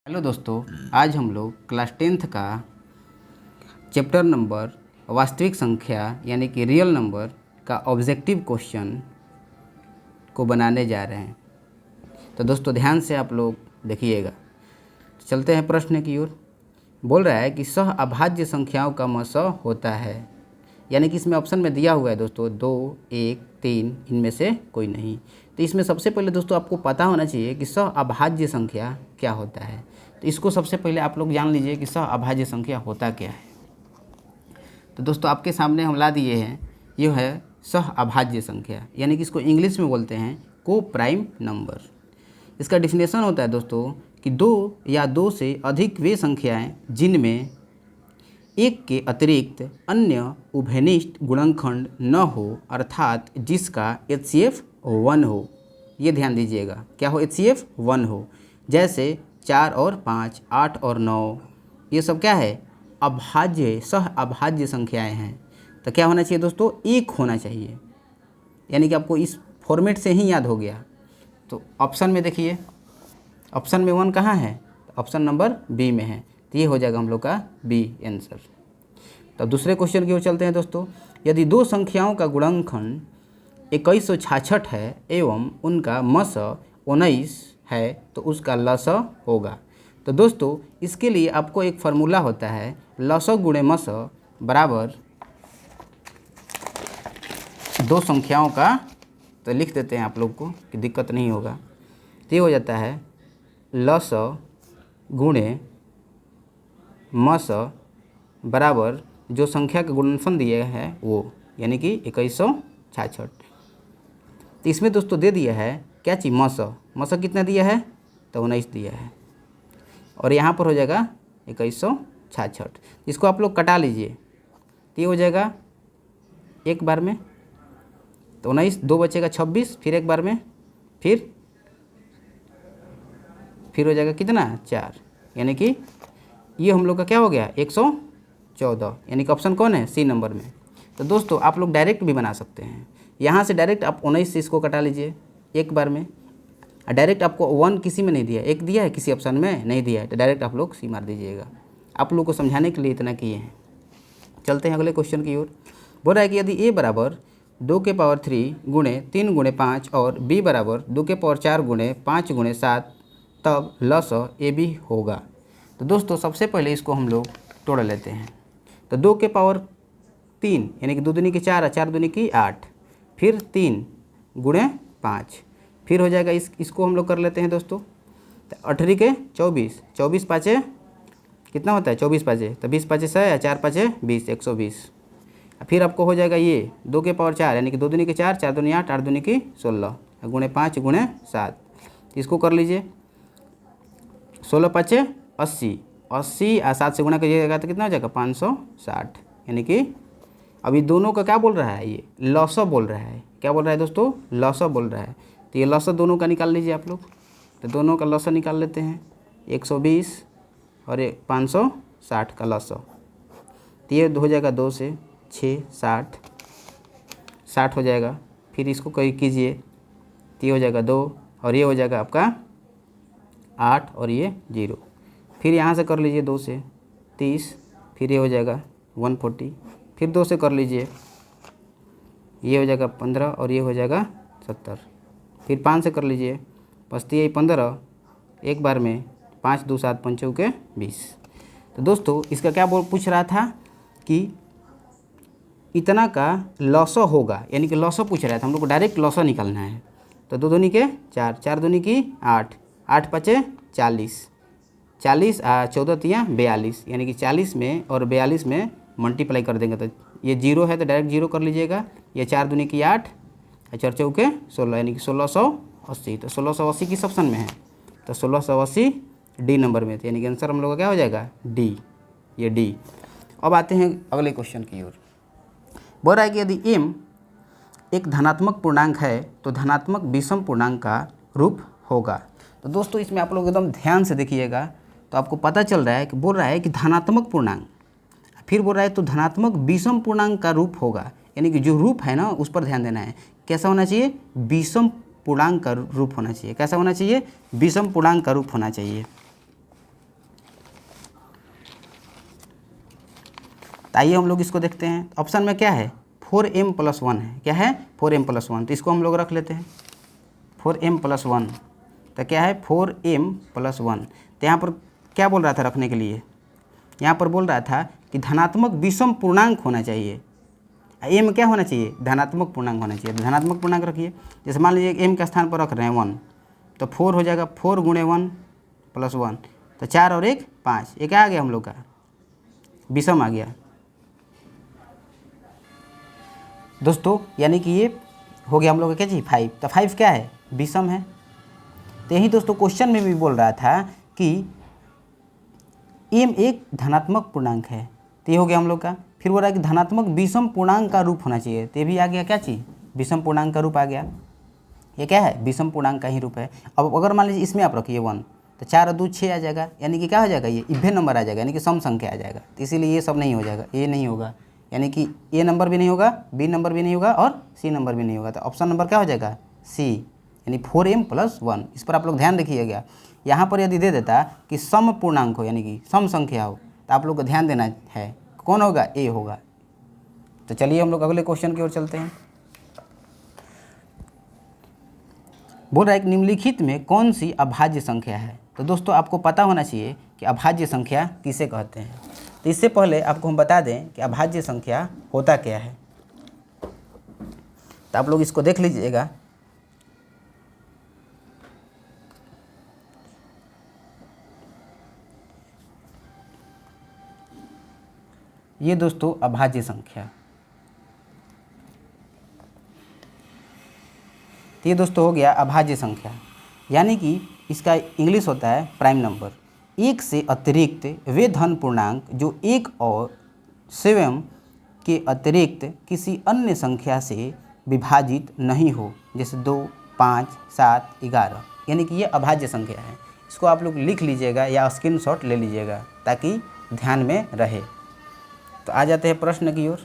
Hello दोस्तों, आज हम लोग क्लास 10th का चैप्टर नंबर वास्तविक संख्या यानी कि रियल नंबर का ऑब्जेक्टिव क्वेश्चन को बनाने जा रहे हैं। तो दोस्तों ध्यान से आप लोग देखिएगा। चलते हैं प्रश्न की ओर। बोल रहा है कि सह अभाज्य संख्याओं का मस होता है, यानी कि इसमें ऑप्शन में दिया हुआ है दोस्तों 2, 1, 3, इनमें से कोई नहीं। तो इसमें सबसे पहले दोस्तों आपको पता होना चाहिए कि सह अभाज्य संख्या क्या होता है। तो इसको सबसे पहले आप लोग जान लीजिए कि सह अभाज्य संख्या होता क्या है। तो दोस्तों आपके सामने हम ला दिए हैं, ये है सह अभाज्य संख्या, यानी कि इसको इंग्लिश में बोलते हैं को प्राइम नंबर। इसका डिफिनेशन होता है दोस्तों कि दो या दो से अधिक वे संख्याएं जिनमें एक के अतिरिक्त अन्य उभयनिष्ठ गुणनखंड न हो, अर्थात जिसका HCF 1 हो। ये ध्यान दीजिएगा, क्या हो? HCF 1 हो। जैसे 4 और 5, 8 और 9, ये सब क्या है? अभाज्य, सह अभाज्य संख्याएं हैं। तो क्या होना चाहिए दोस्तों? एक होना चाहिए, यानी कि आपको इस फॉर्मेट से ही याद हो गया। तो ऑप्शन में देखिए, ऑप्शन में 1 कहाँ है? ऑप्शन नंबर बी में है। तो ये हो जाएगा हम लोग का बी आंसर। तो दूसरे क्वेश्चन की ओर चलते हैं दोस्तों। यदि दो संख्याओं का गुणनखंड 2166 है एवं उनका मस 19 है तो उसका लस होगा। तो दोस्तों इसके लिए आपको एक फार्मूला होता है, लस गुणे मस बराबर दो संख्याओं का। तो लिख देते हैं आप लोग को कि दिक्कत नहीं होगा। तो ये हो जाता है लस गुणे मस बराबर जो संख्या का गुणनफल दिया है वो, यानी कि 2166। तो इसमें दोस्तों दे दिया है क्या चीज़? मस कितना दिया है? तो 19 दिया है, और यहाँ पर हो जाएगा 2166। इसको आप लोग कटा लीजिए, तो ये हो जाएगा एक बार में, तो 19 दो बचेगा 26, फिर एक बार में, फिर हो जाएगा कितना? 4, यानी कि ये हम लोग का क्या हो गया? 114, यानी कि ऑप्शन कौन है? सी नंबर में। तो दोस्तों आप लोग डायरेक्ट भी बना सकते हैं, यहाँ से डायरेक्ट आप 19 से इसको कटा लीजिए एक बार में। डायरेक्ट आपको 1 किसी में नहीं दिया, एक दिया है किसी ऑप्शन में नहीं दिया है, तो डायरेक्ट आप लोग सी मार दीजिएगा। आप लोग को समझाने के लिए इतना किए हैं। चलते हैं अगले क्वेश्चन की ओर। बोल रहा है कि यदि a बराबर 2 के पावर 3 गुणे 3 गुणे 5 और b बराबर 2 के पावर 4 गुणे 5 गुणे 7 तब लस AB होगा। तो दोस्तों सबसे पहले इसको हम लोग तोड़ लेते हैं। तो 2 के पावर 3 यानी कि 2 दूनी की 4, 4 दूनी की 8, फिर 3 गुणे 5, फिर हो जाएगा इसको हम लोग कर लेते हैं दोस्तों। तो 8 के 24, 24 पाँचे कितना होता है? 24 पाँचे, तो 20 पाँचे 100, 4 पाँचे 20, 120। फिर आपको हो जाएगा ये 2 के पावर 4 यानी कि 2 दूनी की 4, 4 दूनी 8, 8 दूनी की 16 गुणे 5 गुणे 7। इसको कर लीजिए, 16 पाँचे 80, 80 और 7 से गुणा करिएगा तो कितना हो जाएगा? 560। यानी कि अभी दोनों का क्या बोल रहा है? ये लॉस बोल रहा है। क्या बोल रहा है दोस्तों? लॉस बोल रहा है। तो ये लॉस दोनों का निकाल लीजिए आप लोग। तो दोनों का लॉस निकाल लेते हैं, 120 और 560 का लॉस। तो ये हो जाएगा 2 से 6, 60 हो जाएगा। फिर इसको कहीं कीजिए, तो ये हो जाएगा 2 और ये हो जाएगा आपका 8 और ये 0। फिर यहाँ से कर लीजिए 2 से 30, फिर ये हो जाएगा 140। फिर 2 से कर लीजिए, ये हो जाएगा 15 और ये हो जाएगा 70। फिर 5 से कर लीजिए, बचती है 15 एक बार में, 5 2 7 5 के 20। तो दोस्तों इसका क्या पूछ रहा था कि इतना का लॉस होगा, यानी कि लॉस पूछ रहा था। हम लोग को डायरेक्ट लॉस निकालना है। तो 2 दूनी के 4, 4 दूनी की 8, 8 पाँचे 40, 40 14 तियाँ 42, यानी कि 40 में और 42 में मल्टीप्लाई कर देंगे। तो ये 0 है तो डायरेक्ट 0 कर लीजिएगा। ये 4 दूनी की 8, 4 चौके 16, यानी कि 1680। तो 1680 किस ऑप्शन में है? तो 1680 डी नंबर में थे, यानी कि आंसर हम लोग का क्या हो जाएगा? डी, ये डी। अब आते हैं अगले क्वेश्चन की ओर। बोल रहा है कि यदि m एक धनात्मक पूर्णांक है तो धनात्मक विषम पूर्णांक का रूप होगा। तो दोस्तों इसमें आप लोग एकदम ध्यान से देखिएगा, तो आपको पता चल रहा है कि बोल रहा है कि धनात्मक पूर्णांक, फिर बोल रहा है तो धनात्मक विषम पूर्णांक का रूप होगा, यानी कि जो रूप है ना उस पर ध्यान देना है। कैसा होना चाहिए? विषम पूर्णांक का रूप होना चाहिए। कैसा होना चाहिए? विषम पूर्णांक का रूप होना चाहिए। तो आइए हम लोग इसको देखते हैं। ऑप्शन में क्या है 4m+1 है, क्या है 4m+1, तो इसको हम लोग रख लेते हैं 4m+1। तो क्या है 4m+1। तो यहाँ पर क्या बोल रहा था रखने के लिए, यहाँ पर बोल रहा था कि धनात्मक विषम पूर्णांक होना चाहिए। एम क्या होना चाहिए, धनात्मक पूर्णांक होना चाहिए। तो धनात्मक पूर्णांक रखिए, जैसे मान लीजिए एम के स्थान पर रख रहे हैं 1, तो 4 हो जाएगा 4 × 1 + 1, तो 4 और 1 5, ये क्या आ गया हम लोग का विषम आ गया दोस्तों, यानी कि ये हो गया हम लोग का क्या चीज़ 5। तो 5 क्या है विषम है। तो यही दोस्तों क्वेश्चन में भी बोल रहा था कि एम एक धनात्मक पूर्णांक है, तो ये हो गया हम लोग का। फिर बोल रहा है कि धनात्मक विषम पूर्णांक का रूप होना चाहिए, तो ये भी आ गया क्या चीज़ विषम पूर्णांक का रूप आ गया। ये क्या है विषम पूर्णांक का ही रूप है। अब अगर मान लीजिए इसमें आप रखिए 1, तो 4 और 2 6 आ जाएगा, यानी कि क्या हो जाएगा ये इवन नंबर आ जाएगा, यानी कि सम संख्या आ जाएगा। तो इसीलिए ये सब नहीं हो जाएगा, ये नहीं होगा, यानी कि ए नंबर भी नहीं होगा, बी नंबर भी नहीं होगा और सी नंबर भी नहीं होगा। तो ऑप्शन नंबर क्या हो जाएगा सी, यानी 4m+1। इस पर आप लोग ध्यान रखिएगा। यहाँ पर यदि दे देता कि सम पूर्णांक हो, यानी कि सम संख्या हो, तो आप लोग को ध्यान देना है कौन होगा ए होगा। तो चलिए हम लोग अगले क्वेश्चन की ओर चलते हैं। बोल रहा है कि निम्नलिखित में कौन सी अभाज्य संख्या है। तो दोस्तों आपको पता होना चाहिए कि अभाज्य संख्या किसे कहते हैं। तो इससे पहले आपको हम बता दें कि अभाज्य संख्या होता क्या है। तो आप लोग इसको देख लीजिएगा। ये दोस्तों अभाज्य संख्या, तो ये दोस्तों हो गया अभाज्य संख्या, यानी कि इसका इंग्लिश होता है प्राइम नंबर। एक से अतिरिक्त वे धन पूर्णांक जो एक और स्वयं के अतिरिक्त किसी अन्य संख्या से विभाजित नहीं हो, जैसे 2 5 7 11, यानी कि ये अभाज्य संख्या है। इसको आप लोग लिख लीजिएगा या स्क्रीनशॉट ले लीजिएगा ताकि ध्यान में रहे। तो आ जाते हैं प्रश्न की ओर।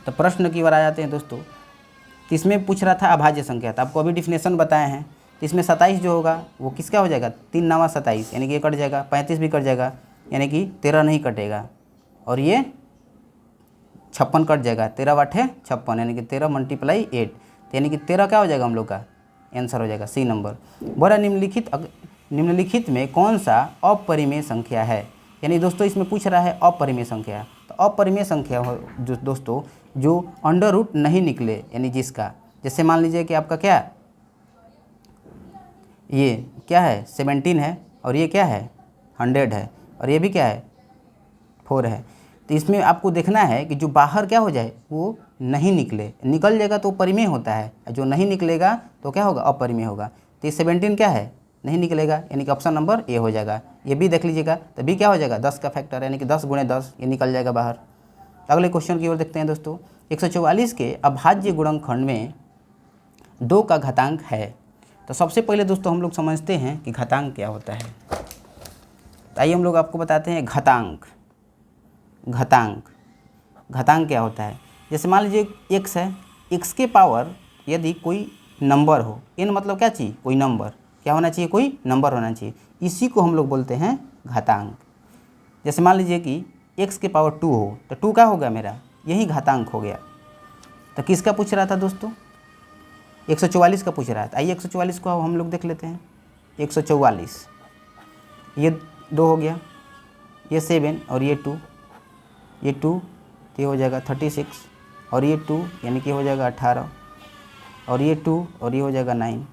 तो प्रश्न की ओर आ जाते हैं दोस्तों। तो इसमें पूछ रहा था अभाज्य संख्या, तो आपको अभी डिफिनेशन बताए हैं। तो इसमें 27 जो होगा वो किसका हो जाएगा 3 9 27, यानी कि ये कट जाएगा, 35 भी कट जाएगा, यानी कि 13 नहीं कटेगा, और ये 56 कट जाएगा, 13 8 56, यानी कि 13 × 8, यानी कि 13 क्या हो जाएगा हम लोग का आंसर हो जाएगा सी नंबर। बोला निम्नलिखित में कौन सा अपरिमेय संख्या है, यानी दोस्तों इसमें पूछ रहा है अपरिमेय संख्या। तो अपरिमेय संख्या हो जो दोस्तों जो अंडर रूट नहीं निकले, यानी जिसका, जैसे मान लीजिए कि आपका क्या ये क्या है 17 है, और ये क्या है 100 है, और ये भी क्या है 4 है। तो इसमें आपको देखना है कि जो बाहर क्या हो जाए वो नहीं निकले, निकल जाएगा तो परिमेय होता है, जो नहीं निकलेगा तो क्या होगा अपरिमेय होगा। तो ये 17 क्या है नहीं निकलेगा, यानी कि ऑप्शन नंबर ए हो जाएगा। ये भी देख लीजिएगा, तो बी क्या हो जाएगा 10 का फैक्टर, यानी कि 10 × 10, ये निकल जाएगा बाहर। तो अगले क्वेश्चन की ओर देखते हैं दोस्तों। 144 के अभाज्य गुणनखंड में 2 का घातांक है। तो सबसे पहले दोस्तों हम लोग समझते हैं कि घातांक क्या होता है। तो आइए हम लोग आपको बताते हैं घातांक। घातांक क्या होता है, जैसे मान लीजिए x है, x के पावर यदि कोई नंबर हो, n मतलब क्या चाहिए कोई नंबर, क्या होना चाहिए कोई नंबर होना चाहिए, इसी को हम लोग बोलते हैं घातांक। जैसे मान लीजिए कि x के पावर 2 हो, तो 2 क्या होगा मेरा यही घातांक हो गया। तो किसका पूछ रहा था दोस्तों 144 का पूछ रहा था। आइए 144 को हम लोग देख लेते हैं। 144 ये 2 हो गया, ये 7 और ये 2, ये 2 तो ये हो जाएगा 36, और ये 2 यानी कि हो जाएगा 18, और ये 2 और ये हो जाएगा 9,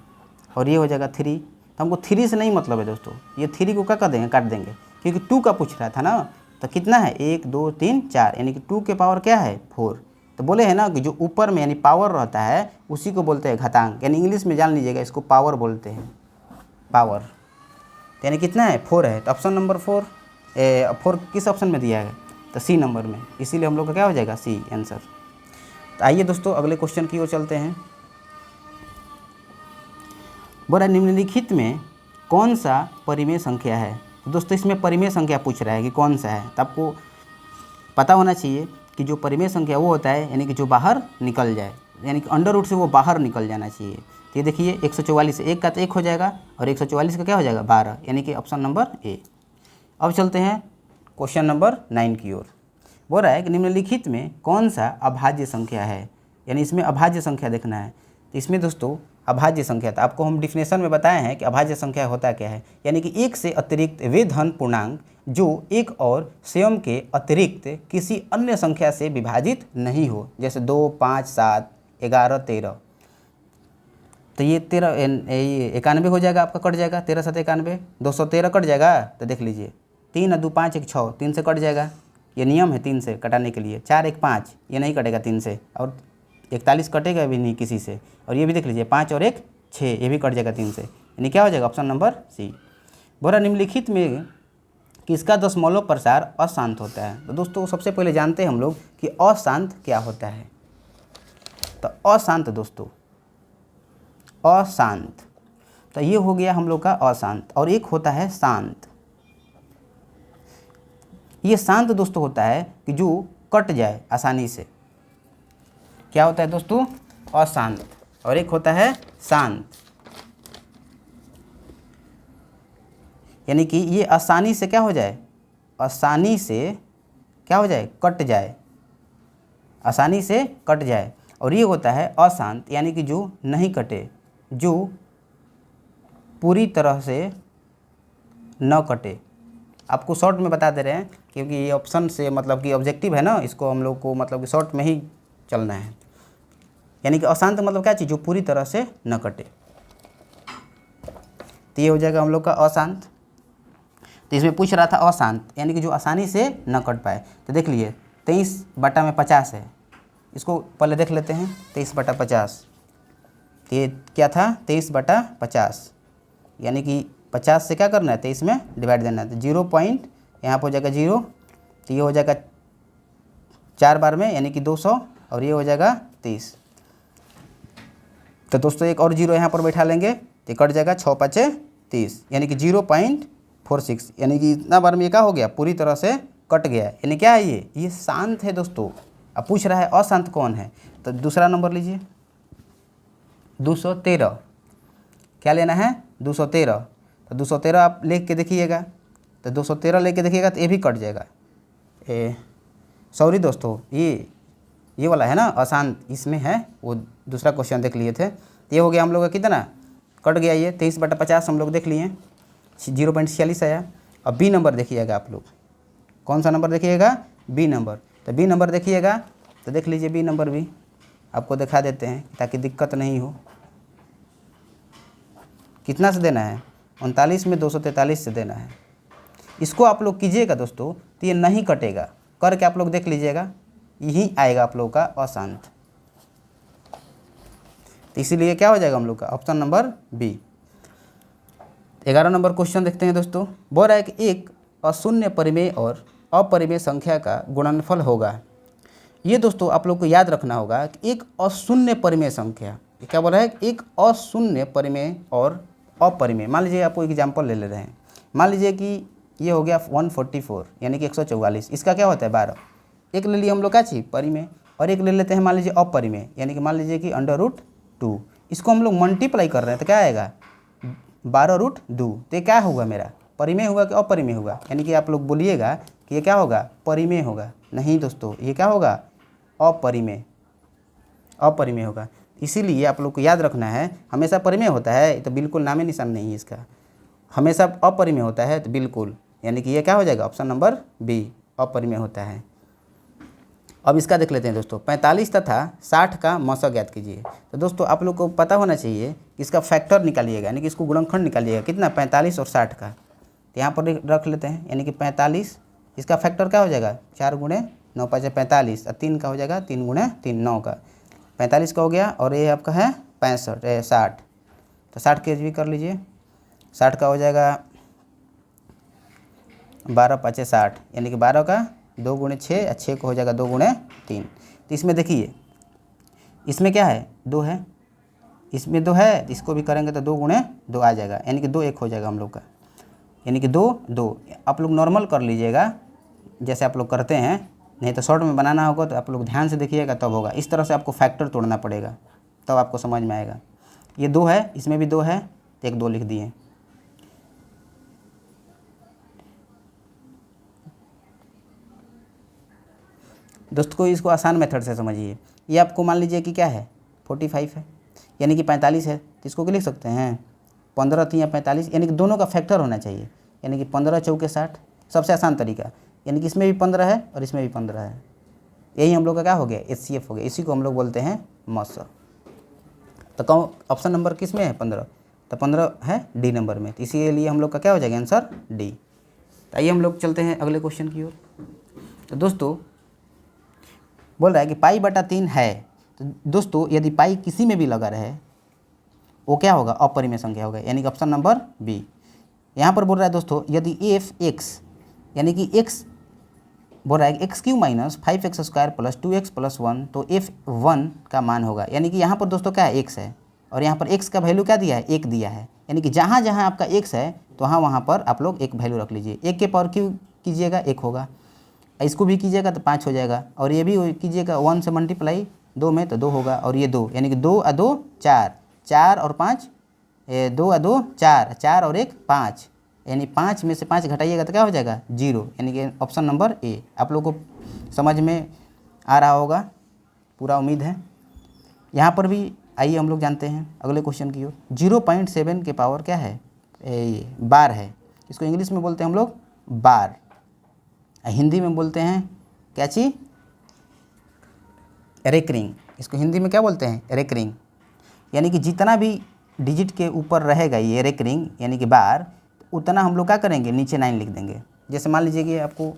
और ये हो जाएगा 3। तो हमको 3 से नहीं मतलब है दोस्तों, ये 3 को क्या कर देंगे काट देंगे, क्योंकि 2 का पूछ रहा था ना। तो कितना है 1 2 3 4, यानी कि 2 के पावर क्या है 4। तो बोले हैं ना कि जो ऊपर में यानी पावर रहता है उसी को बोलते हैं घातांक, यानी इंग्लिश में जान लीजिएगा इसको पावर बोलते हैं, पावर। तो यानी कितना है 4 है। तो ऑप्शन नंबर 4 किस ऑप्शन में दिया है तो सी नंबर में, इसीलिए हम लोग का क्या हो जाएगा सी आंसर। तो आइए दोस्तों अगले क्वेश्चन की ओर चलते हैं। बोला निम्नलिखित में कौन सा परिमेय संख्या है। तो दोस्तों इसमें परिमेय संख्या पूछ रहा है कि कौन सा है, तो आपको पता होना चाहिए कि जो परिमेय संख्या वो होता है यानी कि जो बाहर निकल जाए, यानी कि अंडर रूट से वो बाहर निकल जाना चाहिए। तो ये देखिए 144 से 1 का तो 1 हो जाएगा, और 144 का क्या हो जाएगा 12, यानी कि ऑप्शन नंबर ए। अब चलते हैं क्वेश्चन नंबर 9 की ओर। बोल रहा है कि निम्नलिखित में कौन सा अभाज्य संख्या है, यानी इसमें अभाज्य संख्या देखना है। तो इसमें दोस्तों अभाज्य संख्या था, आपको हम डिफिनेशन में बताए हैं कि अभाज्य संख्या होता क्या है, यानी कि एक से अतिरिक्त वे धन पूर्णांक जो एक और स्वयं के अतिरिक्त किसी अन्य संख्या से विभाजित नहीं हो, जैसे 2, 5, 7, 11, 13। तो ये 91 हो जाएगा, आपका कट जाएगा, 13 7 91, 213 कट जाएगा। तो देख लीजिए 3 2 5 1 6, 3 से कट जाएगा, ये नियम है 3 से कटाने के लिए। 4 1 5, ये नहीं कटेगा 3 से, और 41 कटेगा भी नहीं किसी से। और ये भी देख लीजिए 5 और 1 6, ये भी कट जाएगा 3 से, यानी क्या हो जाएगा ऑप्शन नंबर सी। बोला निम्नलिखित में किसका दशमलव प्रसार अशांत होता है। तो दोस्तों सबसे पहले जानते हैं हम लोग कि अशांत क्या होता है। तो अशांत दोस्तों, अशांत, तो ये हो गया हम लोग का अशांत, और एक होता है शांत। ये शांत दोस्तों होता है कि जो कट जाए आसानी से, क्या होता है दोस्तों, अशांत। और एक होता है शांत, यानी कि ये आसानी से क्या हो जाए, आसानी से क्या हो जाए, कट जाए, आसानी से कट जाए। और ये होता है अशांत, यानी कि जो नहीं कटे, जो पूरी तरह से न कटे। आपको शॉर्ट में बता दे रहे हैं क्योंकि ये ऑप्शन से मतलब कि ऑब्जेक्टिव है ना, इसको हम लोग को मतलब कि शॉर्ट में ही चलना है। यानी कि अशांत मतलब क्या चीज़, जो पूरी तरह से न कटे। तो ये हो जाएगा हम लोग का अशांत। तो इसमें पूछ रहा था अशांत, यानी कि जो आसानी से न कट पाए। तो देख लिए 23/50 है, इसको पहले देख लेते हैं। 23/50, ये क्या था, 23/50, यानी कि 50 से क्या करना है, 23 में डिवाइड देना है। तो 0 पॉइंट यहाँ पर हो जाएगा 0, तो ये हो जाएगा 4 बार में, यानी कि 200, और ये हो जाएगा 30। तो दोस्तों एक और 0 यहाँ पर बैठा लेंगे, तो कट जाएगा 6 5 30, यानी कि 0.46, यानी कि इतना बार में ये क्या हो गया, पूरी तरह से कट गया। यानी क्या है ये शांत है दोस्तों। अब पूछ रहा है अशांत कौन है, तो दूसरा नंबर लीजिए 213। क्या लेना है, 213। तो 213 आप लेख के देखिएगा, तो 213 लेके देखिएगा तो ये भी कट जाएगा। सॉरी दोस्तों, ये वाला है ना अशांत, इसमें है, वो दूसरा क्वेश्चन देख लिए थे। तो ये हो गया हम लोग का कितना, कट गया ये 23/50 हम लोग देख लिए, 0.46 आया। अब बी नंबर देखिएगा आप लोग, कौन सा नंबर देखिएगा, बी नंबर। तो बी नंबर देखिएगा, तो देख लीजिए बी नंबर भी आपको दिखा देते हैं ताकि दिक्कत नहीं हो। कितना से देना है, 39 में 243 से देना है। इसको आप लोग कीजिएगा दोस्तों, तो ये नहीं कटेगा, करके आप लोग देख लीजिएगा, यही आएगा आप लोग का अशांत। तो इसीलिए क्या हो जाएगा हम लोग का option number B. 11 number question देखते हैं दोस्तों। बोल रहा है कि एक अशून्य परिमेय और अपरिमेय संख्या का गुणनफल होगा। ये दोस्तों आप लोग को याद रखना होगा कि एक अशून्य परिमेय संख्या, ये क्या बोल रहा है, एक अशून्य परिमेय और अपरिमेय। मान लीजिए आपको एग्जाम्पल ले रहे हैं, मान लीजिए कि ये हो गया 144, यानी कि 144, इसका क्या होता है 12। एक ले लिए हम लोग क्या चीज़, परिमेय, और एक ले लेते हैं मान लीजिए अपरिमेय, यानी कि मान लीजिए कि √2। इसको हम लोग मल्टीप्लाई कर रहे हैं तो क्या आएगा, 12√2। तो ये क्या होगा मेरा, परिमेय हुआ कि अपरिमेय हुआ, यानी कि आप लोग बोलिएगा कि ये क्या होगा, परिमेय होगा। नहीं दोस्तों, ये क्या होगा, अपरिमेय, अपरिमेय होगा। इसीलिए आप लोग को याद रखना है, हमेशा परिमेय होता है तो बिल्कुल नामे निशान नहीं है इसका, हमेशा अपरिमेय होता है तो बिल्कुल, यानी कि ये क्या हो जाएगा ऑप्शन नंबर बी, अपरिमेय होता है। अब इसका देख लेते हैं दोस्तों, 45 तथा 60 का मौसा ज्ञात कीजिए। तो दोस्तों आप लोग को पता होना चाहिए कि इसका फैक्टर निकालिएगा, यानी कि इसको गुणनखंड निकालिएगा, कितना, 45 और 60 का। तो यहाँ पर रख लेते हैं, यानी कि 45, इसका फैक्टर क्या हो जाएगा, 4 × 9 × 5 = 45, और 3 का हो जाएगा 3 × 3 9 का, 45 का हो गया। और ये आपका है 60, तो 60 के भी कर लीजिए, 60 का हो जाएगा 12 × 5 = 60, यानी कि 12 का 2 × 6, और 6 को हो जाएगा 2 × 3। तो इसमें देखिए, इसमें क्या है, 2 है, इसमें 2 है, इसको भी करेंगे तो 2 × 2 आ जाएगा, यानी कि 2 1 हो जाएगा हम लोग का, यानी कि 2 2। आप लोग नॉर्मल कर लीजिएगा जैसे आप लोग करते हैं, नहीं तो शॉर्ट में बनाना होगा तो आप लोग ध्यान से देखिएगा तब होगा। इस तरह से आपको फैक्टर तोड़ना पड़ेगा, तब आपको समझ में आएगा। ये 2 है, इसमें भी 2 है, तो 1 2 लिख दिए। दोस्तों इसको आसान मेथड से समझिए। ये आपको मान लीजिए कि क्या है 45 है, यानी कि 45 है, तो इसको क्या लिख सकते हैं 15 3 या 45, यानी कि दोनों का फैक्टर होना चाहिए, यानी कि 15 चौके 60, सबसे आसान तरीका, यानी कि इसमें भी 15 है और इसमें भी 15 है, यही हम लोग का क्या हो गया HCF हो गया। इसी को हम लोग बोलते हैं मॉस। तो कौन ऑप्शन नंबर किस में है 15, तो 15 है डी नंबर में, तो इसीलिए हम लोग का क्या हो जाएगा आंसर डी। तो आइए हम लोग चलते हैं अगले क्वेश्चन की ओर। तो दोस्तों बोल रहा है कि पाई बटा 3 है, तो दोस्तों यदि पाई किसी में भी लगा रहे वो क्या होगा अपरिमेय संख्या होगा, यानी कि ऑप्शन नंबर बी। यहाँ पर बोल रहा है दोस्तों यदि एफ एक्स यानी कि एक्स बोल रहा है x Q minus 5x square plus 2x plus 1, तो F1 का मान होगा, यानी कि यहाँ पर दोस्तों क्या है x है और यहाँ पर x का वैल्यू क्या दिया है 1 दिया है, यानी कि जहाँ जहाँ आपका x है तो वहाँ पर आप लोग एक वैल्यू रख लीजिए। 1 के पावर क्यू कीजिएगा 1 होगा, इसको भी कीजिएगा तो 5 हो जाएगा, और ये भी कीजिएगा 1 से मल्टीप्लाई 2 में तो 2 होगा, और ये 2 यानी कि 2 और 2 4, 4 और 5 2 और 2 4, 4 और 1 5, यानी 5 में से 5 घटाइएगा तो क्या हो जाएगा 0, यानी कि ऑप्शन नंबर ए। आप लोगों को समझ में आ रहा होगा पूरा, उम्मीद है। यहाँ पर भी आइए हम लोग जानते हैं अगले क्वेश्चन की ओर। 0.7 के पावर क्या है ये बार है, इसको इंग्लिश में बोलते हैं हम लोग बार, हिंदी में बोलते हैं क्या चीज रेकरिंग, इसको हिंदी में क्या बोलते हैं रेकरिंग, यानी कि जितना भी डिजिट के ऊपर रहेगा ये रेकरिंग यानी कि बार, उतना हम लोग क्या करेंगे नीचे 9 लिख देंगे। जैसे मान लीजिए कि आपको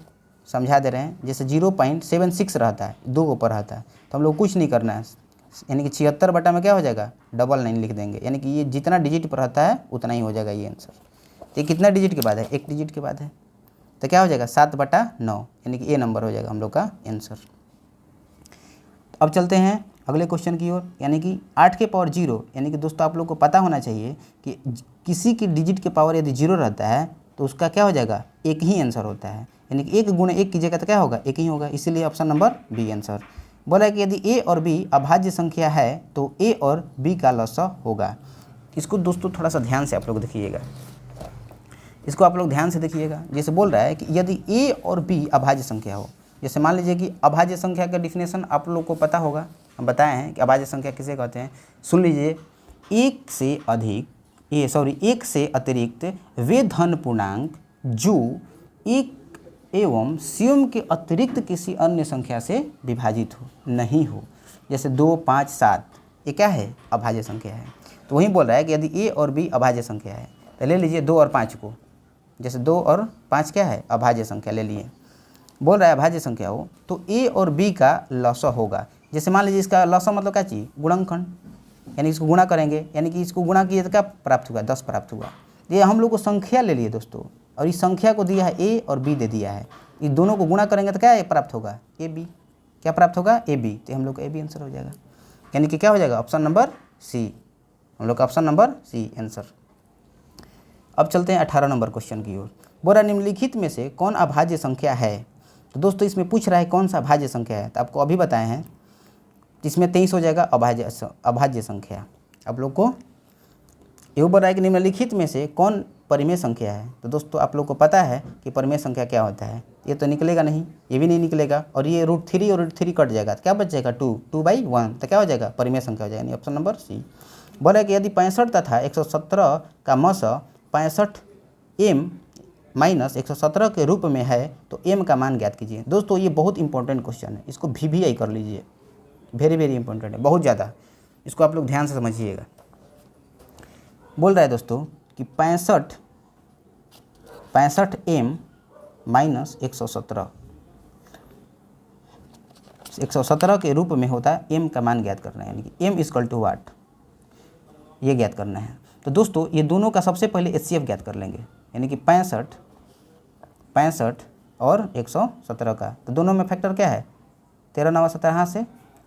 समझा दे रहे हैं, जैसे 0.76 रहता है 2 ऊपर रहता है, तो हम लोग कुछ नहीं करना है, यानी कि 76 बटा में क्या हो जाएगा 99 लिख देंगे, यानी कि ये जितना डिजिट पर रहता है उतना ही हो जाएगा ये आंसर। तो ये कितना डिजिट के बाद है 1 डिजिट के बाद है, तो क्या हो जाएगा 7/9, यानी कि ए नंबर हो जाएगा हम लोग का आंसर। अब चलते हैं अगले क्वेश्चन की ओर, यानी कि 8 के पावर 0, यानी कि दोस्तों आप लोग को पता होना चाहिए कि किसी की डिजिट के पावर यदि 0 रहता है तो उसका क्या हो जाएगा एक ही आंसर होता है, यानी कि 1 गुणे 1 कीजिएगा तो क्या होगा 1 ही होगा, इसीलिए ऑप्शन नंबर बी आंसर। बोला है कि यदि ए और बी अभाज्य संख्या है तो ए और बी का लसा होगा। इसको दोस्तों थोड़ा सा ध्यान से आप लोग देखिएगा, इसको आप लोग ध्यान से देखिएगा। जैसे बोल रहा है कि यदि ए और बी अभाज्य संख्या हो, जैसे मान लीजिए कि अभाज्य संख्या का डिफिनेशन आप लोग को पता होगा, हम बताए हैं कि अभाज्य संख्या किसे कहते हैं। सुन लीजिए, एक से अतिरिक्त वे धन पूर्णांक जो एक एवं स्वयं के अतिरिक्त किसी अन्य संख्या से विभाजित हो नहीं हो, जैसे 2 5 7, ये क्या है अभाज्य संख्या है। तो वही बोल रहा है कि यदि ए और बी अभाज्य संख्या है तो ले लीजिए 2 और 5 को, जैसे 2 और 5 क्या है अभाज्य संख्या ले लिए, बोल रहा है अभाज्य संख्या हो तो ए और बी का लसा होगा। जैसे मान लीजिए इसका लसा मतलब क्या चीज़ गुणनखंड, यानी इसको गुणा करेंगे, यानी कि इसको गुणा किए तो क्या प्राप्त हुआ 10 प्राप्त हुआ। ये हम लोग को संख्या ले लिए दोस्तों, और इस संख्या को दिया है ए और बी दे दिया है, इस दोनों को गुणा करेंगे तो क्या प्राप्त होगा ए बी, क्या प्राप्त होगा ए बी, तो हम लोग का ए बी आंसर हो जाएगा, यानी कि क्या हो जाएगा ऑप्शन नंबर सी, हम लोग का ऑप्शन नंबर सी आंसर। अब चलते हैं 18 नंबर क्वेश्चन की ओर। बोला निम्नलिखित में से कौन अभाज्य संख्या है, तो दोस्तों इसमें पूछ रहा है कौन सा अभाज्य संख्या है, तो आपको अभी बताए हैं इसमें 23 हो जाएगा अभाज्य संख्या। आप लोग को ये बोल रहा है कि निम्नलिखित में से कौन परिमेय संख्या है, तो दोस्तों आप लोग को पता है कि परिमेय संख्या क्या होता है, ये तो निकलेगा नहीं, ये भी नहीं निकलेगा, और ये √3 और √3 कट जाएगा तो क्या बच जाएगा 2/1, तो क्या हो जाएगा परिमेय संख्या हो जाएगा, यानी ऑप्शन नंबर सी। बोला कि यदि 65 तथा 117 का मस 65m माइनस 117 के रूप में है तो m का मान ज्ञात कीजिए। दोस्तों ये बहुत इंपॉर्टेंट क्वेश्चन है, इसको VVI कर लीजिए, वेरी वेरी इंपॉर्टेंट है बहुत ज़्यादा, इसको आप लोग ध्यान से समझिएगा। बोल रहा है दोस्तों कि 65m माइनस 117 के रूप में होता है, m का मान ज्ञात करना है, यानी कि m = वाट, ये ज्ञात करना है। तो दोस्तों ये दोनों का सबसे पहले HCF ज्ञात कर लेंगे, यानी कि 65 और 117 का, तो दोनों में फैक्टर क्या है 13 9 17 हाथ से,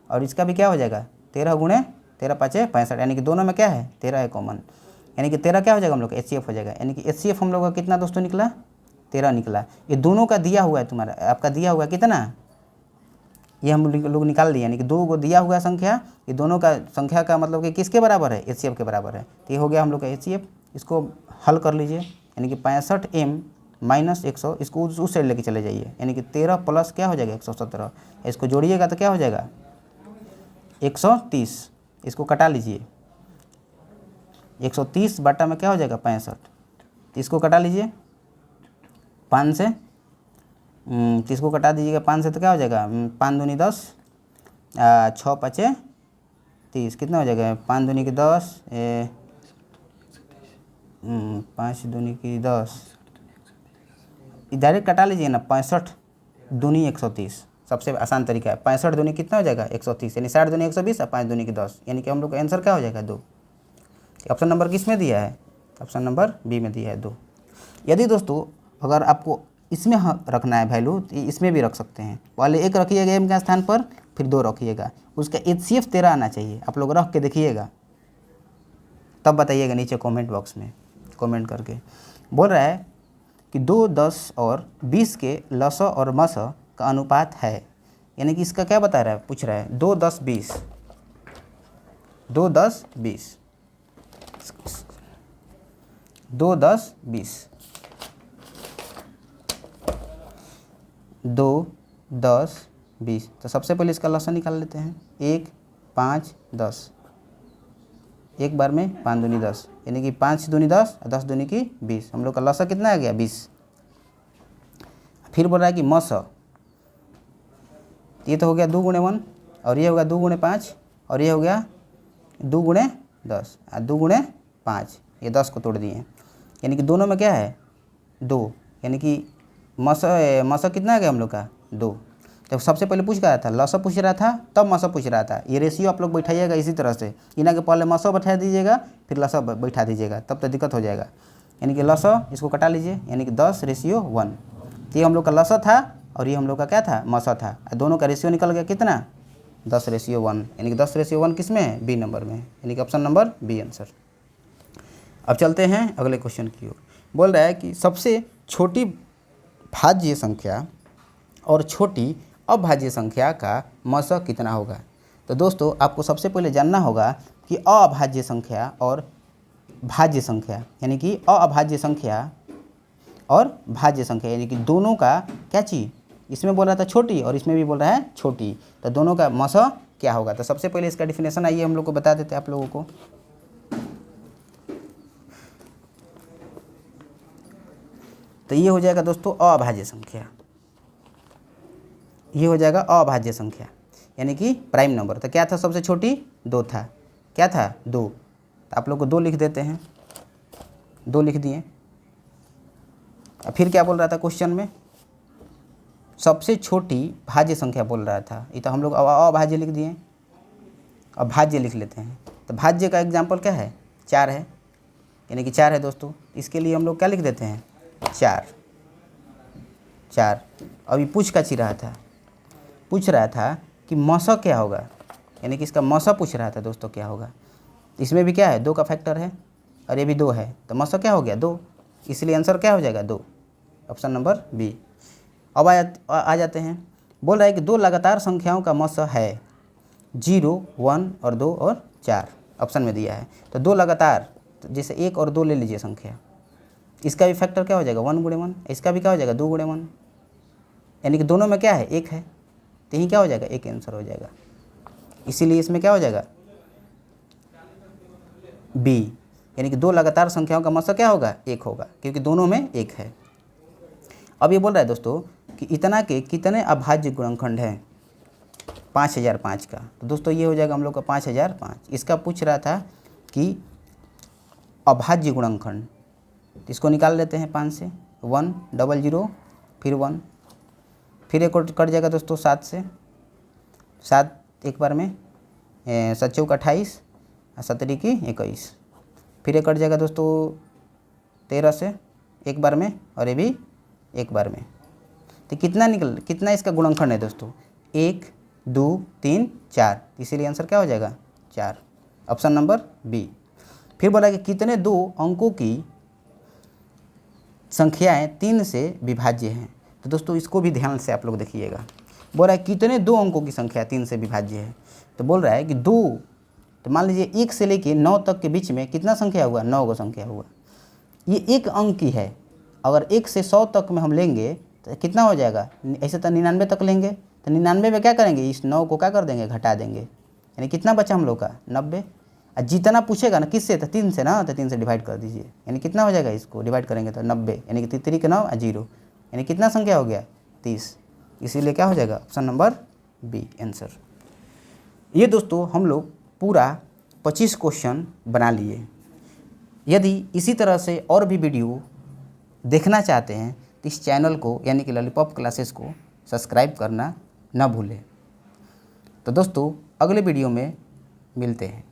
और इसका भी क्या हो जाएगा 13 गुणे 13 5 65, यानी कि दोनों में क्या है 13 है कॉमन, यानी कि 13 क्या हो जाएगा हम लोग का HCF हो जाएगा, यानी कि HCF हम लोग का कितना दोस्तों निकला 13 निकला। ये दोनों का दिया हुआ है तुम्हारा, आपका दिया हुआ है कितना, ये हम लोग निकाल दिए, यानी कि 2 को दिया हुआ संख्या, ये दोनों का संख्या का मतलब कि किसके बराबर है HCF के बराबर है, तो ये हो गया हम लोग का HCF। इसको हल कर लीजिए, यानी कि 65m -100, इसको उस साइड लेके चले जाइए, यानी कि 13 प्लस क्या हो जाएगा 117, इसको जोड़िएगा तो क्या हो जाएगा 130, इसको कटा लीजिए, 130 बटा में क्या हो जाएगा 65, इसको कटा लीजिए 5 से, 30 को कटा दीजिएगा 5 से तो क्या हो जाएगा 5 दूनी 10, 6 5 30, कितना हो जाएगा 5 दूनी की 10, 5 दूनी की 10, डायरेक्ट कटा लीजिए ना, 65 दूनी 130, सबसे आसान तरीका है। 65 दूनी कितना हो जाएगा 130, यानी 60 दूनी 120 और 5 दूनी की 10, यानी कि हम लोग का आंसर क्या हो जाएगा 2। ऑप्शन नंबर किस में दिया है, ऑप्शन नंबर बी में दिया है 2। यदि दोस्तों अगर आपको इसमें रखना है वैल्यू तो इसमें भी रख सकते हैं, पहले 1 रखिएगा m के स्थान पर, फिर 2 रखिएगा, उसका HCF 13 आना चाहिए, आप लोग रख के देखिएगा, तब बताइएगा नीचे कमेंट बॉक्स में कमेंट करके। बोल रहा है कि 2, 10 और 20 के लसा और मसा का अनुपात है, यानी कि इसका क्या बता रहा है, पूछ रहा है 2, 10, 20, 2, 10, 20, 2, 10, 20, 2, 10, 20, तो सबसे पहले इसका लसा निकाल लेते हैं, 1, 5, 10, एक बार में 5 दूनी 10, यानी कि 5 दूनी 10 और 10 दूनी की 20, हम लोग का लसा कितना आ गया 20। फिर बोल रहा है कि मसा, ये तो हो गया 2 गुणे 1, और ये हो गया 2 गुणे 5, और ये हो गया 2 गुणे 10 और 2 गुणे 5, ये 10 को तोड़ दिए, यानी कि दोनों में क्या है 2, यानी कि मसा कितना आ गया हम लोग का 2। तो सबसे पहले पूछ रहा था लसा पूछ रहा था, तब मसा पूछ रहा था, ये रेशियो आप लोग बैठाइएगा इसी तरह से, इना के पहले मसा बैठा दीजिएगा फिर लसा बैठा दीजिएगा, तब तो दिक्कत हो जाएगा। यानी कि लसा इसको कटा लीजिए, यानी कि 10:1, ये हम लोग का लसा था और ये हम लोग का क्या था मसा था, दोनों का रेशियो निकल गया कितना 10:1, यानी कि 10:1 किस में है बी नंबर में, यानी कि ऑप्शन नंबर बी आंसर। अब चलते हैं अगले क्वेश्चन की ओर। बोल रहा है कि सबसे छोटी भाज्य संख्या और छोटी अभाज्य संख्या का मसा कितना होगा। तो दोस्तों आपको सबसे पहले जानना होगा कि अभाज्य संख्या और भाज्य संख्या, यानी कि अभाज्य संख्या और भाज्य संख्या, यानी कि दोनों का क्या चीज़, इसमें बोल रहा था छोटी और इसमें भी बोल रहा है छोटी, तो दोनों का मसा क्या होगा। तो सबसे पहले इसका डिफिनेशन आइए हम लोग को बता देते हैं आप लोगों को। तो ये हो जाएगा दोस्तों अभाज्य संख्या, ये हो जाएगा अभाज्य संख्या, यानी कि प्राइम नंबर। तो क्या था सबसे छोटी 2 था, क्या था 2, तो आप लोग को 2 लिख देते हैं, 2 लिख दिए। फिर क्या बोल रहा था क्वेश्चन में, सबसे छोटी भाज्य संख्या बोल रहा था, ये तो हम लोग अभाज्य लिख दिए, अब भाज्य लिख लेते हैं। तो भाज्य का एग्जाम्पल क्या है 4 है, यानी कि 4 है दोस्तों, इसके लिए हम लोग क्या लिख देते हैं 4। अभी पूछ रहा था कि मसा क्या होगा, यानी कि इसका मसा पूछ रहा था दोस्तों क्या होगा। इसमें भी क्या है 2 का फैक्टर है और ये भी 2 है, तो मसा क्या हो गया 2, इसलिए आंसर क्या हो जाएगा 2, ऑप्शन नंबर बी। अब आ जाते हैं, बोल रहा है कि 2 लगातार संख्याओं का मसा है 0, 1 और 2 और 4, ऑप्शन में दिया है। तो 2 लगातार, तो जैसे 1 और 2 ले लीजिए संख्या, इसका भी फैक्टर क्या हो जाएगा 1 गुणे 1, इसका भी क्या हो जाएगा 2 गुणे 1, यानी कि दोनों में क्या है 1 है, तो यही क्या हो जाएगा 1 आंसर हो जाएगा, इसीलिए इसमें क्या हो जाएगा बी, यानी कि 2 लगातार संख्याओं का मसा क्या होगा 1 होगा, क्योंकि दोनों में 1 है। अब ये बोल रहा है दोस्तों कि इतना के कितने अभाज्य गुणनखंड हैं 5005 का। तो दोस्तों ये हो जाएगा हम लोग का 5005। इसका पूछ रहा था कि अभाज्य गुणनखंड, तो इसको निकाल लेते हैं 5 से, 1 00 फिर 1, फिर एक और कट जाएगा दोस्तों 7 से, 7 एक बार में, 7 चौक 28 और 17 की 21, फिर एक कट जाएगा दोस्तों 13 से एक बार में, और ये भी एक बार में। तो कितना इसका गुणनखंड है दोस्तों 1 2 3 4, इसीलिए आंसर क्या हो जाएगा 4, ऑप्शन नंबर बी। फिर बोला कि कितने 2 अंकों की संख्याएं 3 से विभाज्य हैं। तो दोस्तों इसको भी ध्यान से आप लोग देखिएगा, बोल रहा है कितने 2 अंकों की संख्या 3 से विभाज्य है। तो बोल रहा है कि 2, तो मान लीजिए 1 से लेके 9 तक के बीच में कितना संख्या हुआ 9 गो संख्या हुआ, ये एक अंक की है, अगर 1 से 100 तक में हम लेंगे तो कितना हो जाएगा, ऐसे तो 99 तक लेंगे, तो 99 में क्या करेंगे, इस 9 को क्या कर देंगे, घटा देंगे, यानी कितना बचा हम लोग का 90। और जितना पूछेगा ना किससे, तो 3 से ना, तो 3 से डिवाइड कर दीजिए, यानी कितना हो जाएगा, इसको डिवाइड करेंगे तो 90, यानी कि 3 के 9 और 0, यानी कितना संख्या हो गया 30। इसीलिए क्या हो जाएगा ऑप्शन नंबर बी आंसर। ये दोस्तों हम लोग पूरा 25 क्वेश्चन बना लिए। यदि इसी तरह से और भी वीडियो देखना चाहते हैं तो इस चैनल को यानी कि लॉलीपॉप क्लासेस को सब्सक्राइब करना ना भूलें। तो दोस्तों अगले वीडियो में मिलते हैं।